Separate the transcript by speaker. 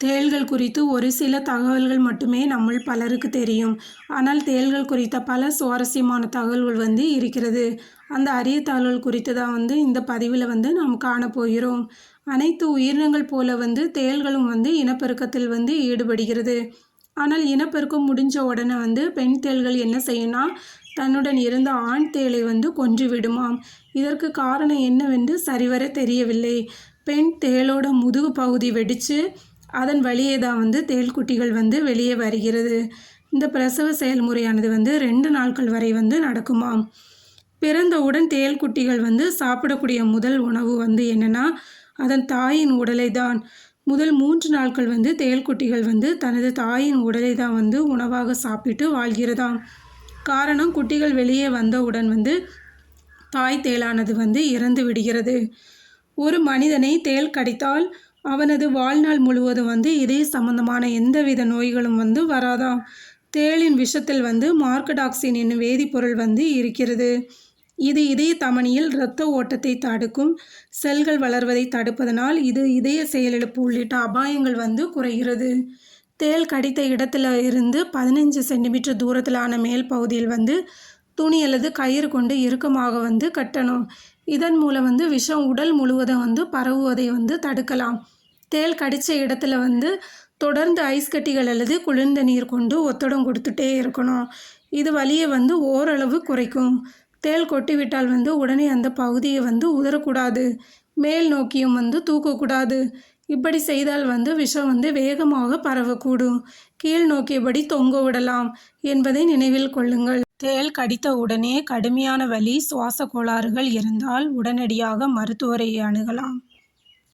Speaker 1: தேள்கள் குறித்து ஒரு சில தகவல்கள் மட்டுமே நம்மள் பலருக்கு தெரியும். ஆனால் தேள்கள் குறித்த பல சுவாரஸ்யமான தகவல்கள் இருக்கிறது. அந்த அரிய தகவல் குறித்து தான் இந்த பதிவில் நாம் காணப்போகிறோம். அனைத்து உயிரினங்கள் போல தேள்களும் இனப்பெருக்கத்தில் ஈடுபடுகிறது. ஆனால் இனப்பெருக்கம் முடிஞ்ச உடனே பெண் தேள்கள் என்ன செய்யும்னா, தன்னுடன் இருந்த ஆண் தேளை கொன்று விடுமாம். இதற்கு காரணம் என்னவென்று சரிவர தெரியவில்லை. பெண் தேளோட முதுகு பகுதி வெடித்து அதன் வழியே தான் தேள்குட்டிகள் வெளியே வருகிறது. இந்த பிரசவ செயல்முறையானது 2 நாட்கள் வரை நடக்குமாம். பிறந்தவுடன் தேள்குட்டிகள் சாப்பிடக்கூடிய முதல் உணவு என்னென்னா, அதன் தாயின் உடலை தான். முதல் 3 நாட்கள் தேள்குட்டிகள் தனது தாயின் உடலை தான் உணவாக சாப்பிட்டு வாழ்கிறதாம். காரணம், குட்டிகள் வெளியே வந்தவுடன் தாய் தேளானது இறந்து விடுகிறது. ஒரு மனிதனை தேள் கடித்தால் அவனது வாழ்நாள் முழுவதும் இதய சம்பந்தமான எந்தவித நோய்களும் வராதாம். தேளின் விஷத்தில் மார்கடாக்சின் என்னும் வேதிப்பொருள் இருக்கிறது. இது இதய தமனியில் இரத்த ஓட்டத்தை தடுக்கும். செல்கள் வளர்வதை தடுப்பதனால் இது இதய செயலிழப்பு உள்ளிட்ட அபாயங்கள் குறைகிறது. தேள் கடித்த இடத்துல இருந்து 15 சென்டிமீட்டர் தூரத்திலான மேல் பகுதியில் துணி அல்லது கயிறு கொண்டு இறுக்கமாக கட்டணும். இதன் மூலம் விஷம் உடல் முழுவதும் பரவுவதை தடுக்கலாம். தேள் கடித்த இடத்துல தொடர்ந்து ஐஸ் கட்டிகள் அல்லது குளிர்ந்த நீர் கொண்டு ஒத்தடம் கொடுத்துட்டே இருக்கணும். இது வலியை ஓரளவு குறைக்கும். தேள் கொட்டிவிட்டால் உடனே அந்த பகுதியை உதறக்கூடாது. மேல் நோக்கியும் தூக்கக்கூடாது. இப்படி செய்தால் விஷம் வேகமாக பரவக்கூடும். கீழ் நோக்கியபடி தொங்க விடலாம் என்பதை நினைவில் கொள்ளுங்கள். தேள் கடித்த உடனே கடுமையான வலி, சுவாச கோளாறுகள் இருந்தால் உடனடியாக மருத்துவரை அணுகலாம்.